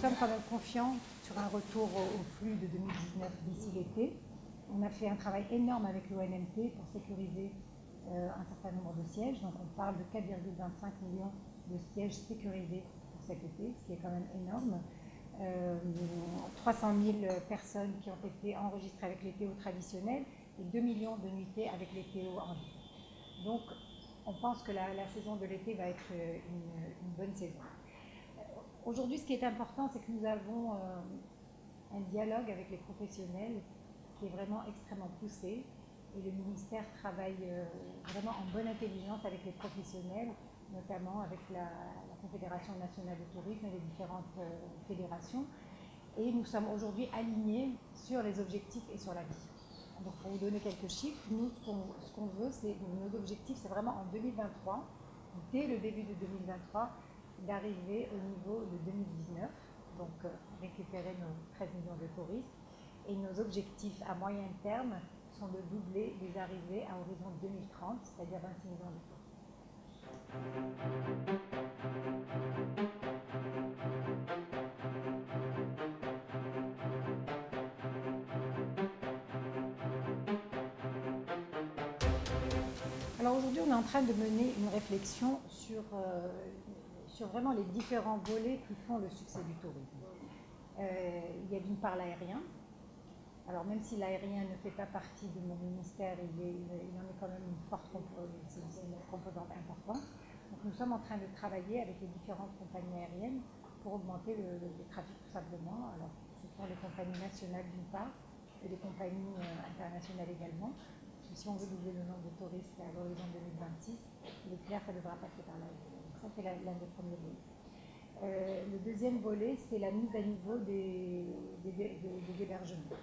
sommes quand même confiants sur un retour au flux de 2019 d'ici l'été. On a fait un travail énorme avec l'ONMT pour sécuriser un certain nombre de sièges. Donc on parle de 4,25 millions de sièges sécurisés pour cet été, ce qui est quand même énorme. 300 000 personnes qui ont été enregistrées avec les TO traditionnels et 2 millions de nuitées avec les TO en ligne. Donc on pense que la saison de l'été va être une bonne saison. Aujourd'hui, ce qui est important, c'est que nous avons un dialogue avec les professionnels qui est vraiment extrêmement poussé. Et le ministère travaille vraiment en bonne intelligence avec les professionnels, notamment avec la Confédération nationale de tourisme et les différentes fédérations. Et nous sommes aujourd'hui alignés sur les objectifs et sur la vision. Donc pour vous donner quelques chiffres, nous, ce qu'on veut, c'est nos objectifs, c'est vraiment en 2023, dès le début de 2023, d'arriver au niveau de 2019, donc récupérer nos 13 millions de touristes. Et nos objectifs à moyen terme sont de doubler les arrivées à horizon 2030, c'est-à-dire 26 millions de touristes. Alors aujourd'hui, on est en train de mener une réflexion sur vraiment les différents volets qui font le succès du tourisme. Il y a d'une part l'aérien. Alors même si l'aérien ne fait pas partie de mon ministère, il en est quand même une forte composante importante. Donc nous sommes en train de travailler avec les différentes compagnies aériennes pour augmenter le trafic tout simplement. Alors ce sont les compagnies nationales d'une part et les compagnies internationales également. Si on veut doubler le nombre de touristes à l'horizon 2026, il est clair que ça devra passer par l'aérien. Donc ça c'est l'un des premiers volets. Le deuxième volet, c'est la mise à niveau des hébergements.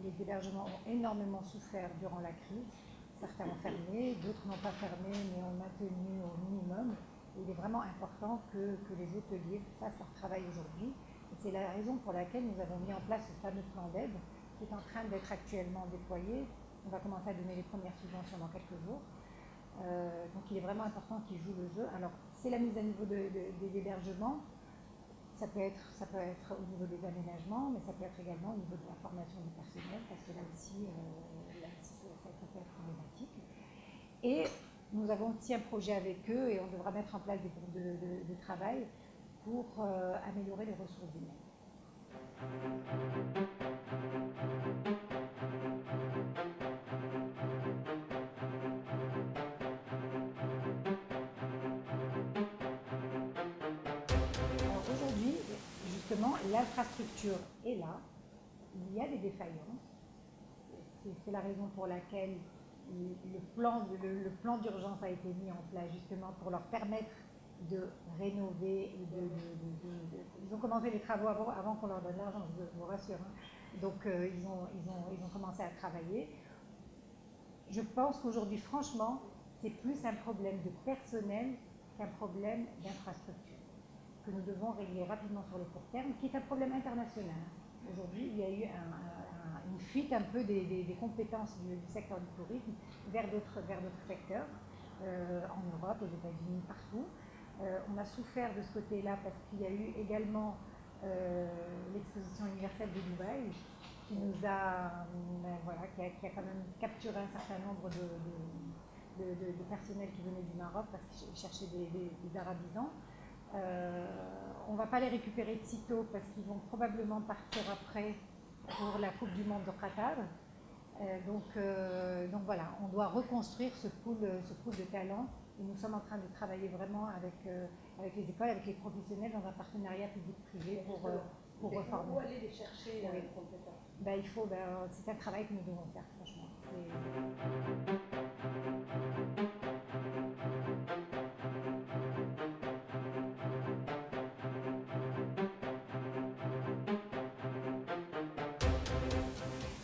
Les hébergements ont énormément souffert durant la crise. Certains ont fermé, d'autres n'ont pas fermé, mais ont maintenu au minimum. Et il est vraiment important que les hôteliers fassent leur travail aujourd'hui. Et c'est la raison pour laquelle nous avons mis en place ce fameux plan d'aide qui est en train d'être actuellement déployé. On va commencer à donner les premières subventions dans quelques jours. Donc il est vraiment important qu'ils jouent le jeu. Alors c'est la mise à niveau des hébergements. Ça peut être au niveau des aménagements, mais ça peut être également au niveau de la formation du personnel, parce que là aussi ça peut être problématique. Et nous avons aussi un projet avec eux et on devra mettre en place des groupes de travail pour améliorer les ressources humaines. Aujourd'hui, justement, l'infrastructure est là, il y a des défaillances. C'est la raison pour laquelle le plan d'urgence a été mis en place justement pour leur permettre de rénover. Ils ont commencé les travaux avant qu'on leur donne l'argent, je vous rassure. Hein. Donc ils ont commencé à travailler. Je pense qu'aujourd'hui, franchement, c'est plus un problème de personnel qu'un problème d'infrastructure que nous devons régler rapidement sur le court terme, qui est un problème international. Aujourd'hui, il y a eu une fuite un peu des compétences du secteur du tourisme vers d'autres secteurs, en Europe, aux États-Unis, partout. On a souffert de ce côté-là parce qu'il y a eu également l'exposition universelle de Dubaï qui nous a, qui a quand même capturé un certain nombre de personnel qui venaient du Maroc parce qu'ils cherchaient des arabisants. On ne va pas les récupérer de sitôt parce qu'ils vont probablement partir après pour la Coupe du Monde de Qatar. Donc voilà, on doit reconstruire ce pool de talents et nous sommes en train de travailler vraiment avec les écoles, avec les professionnels dans un partenariat public-privé pour reformer. Où aller les chercher les compétences? C'est un travail que nous devons faire, franchement.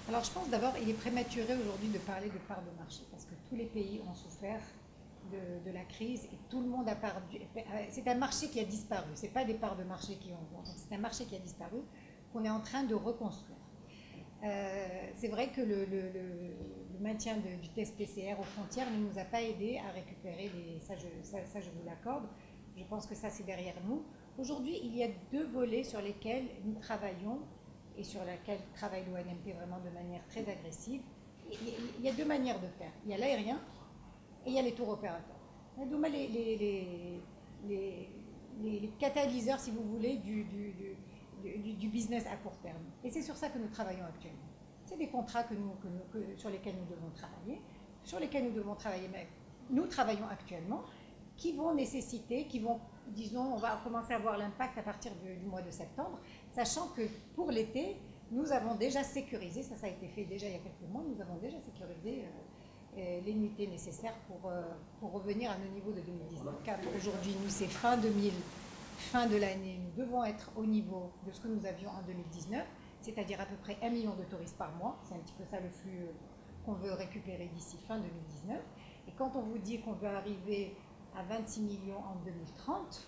Alors je pense d'abord il est prématuré aujourd'hui de parler de part de marché parce que tous les pays ont souffert de la crise et tout le monde a perdu. C'est un marché qui a disparu, ce n'est pas des parts de marché qui ont. C'est un marché qui a disparu qu'on est en train de reconstruire. C'est vrai que le maintien du test PCR aux frontières ne nous a pas aidé à récupérer ça je vous l'accorde. Je pense que ça c'est derrière nous. Aujourd'hui, il y a deux volets sur lesquels nous travaillons et sur lesquels travaille l'ONMP vraiment de manière très agressive. Il y a deux manières de faire. Il y a l'aérien et il y a les tours opérateurs. Les catalyseurs, si vous voulez, du business à court terme. Et c'est sur ça que nous travaillons actuellement. C'est des contrats sur lesquels nous devons travailler, mais nous travaillons actuellement, qui vont nécessiter, disons, on va commencer à voir l'impact à partir du mois de septembre, sachant que pour l'été, nous avons déjà sécurisé, ça a été fait déjà il y a quelques mois, nous avons déjà sécurisé les nuitées nécessaires pour revenir à nos niveaux de 2019. Car aujourd'hui, nous, c'est fin de l'année, nous devons être au niveau de ce que nous avions en 2019, c'est-à-dire à peu près 1 million de touristes par mois. C'est un petit peu ça le flux qu'on veut récupérer d'ici fin 2019. Et quand on vous dit qu'on veut arriver à 26 millions en 2030,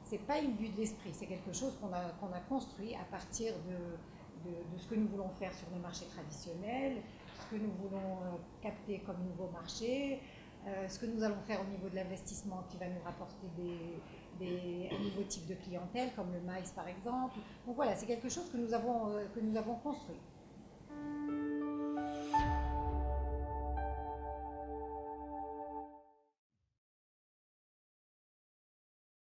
ce n'est pas une vue de l'esprit, c'est quelque chose qu'on a construit à partir de ce que nous voulons faire sur nos marchés traditionnels, ce que nous voulons capter comme nouveau marché, ce que nous allons faire au niveau de l'investissement qui va nous rapporter un nouveau type de clientèle, comme le maïs par exemple. Donc voilà, c'est quelque chose que nous avons construit.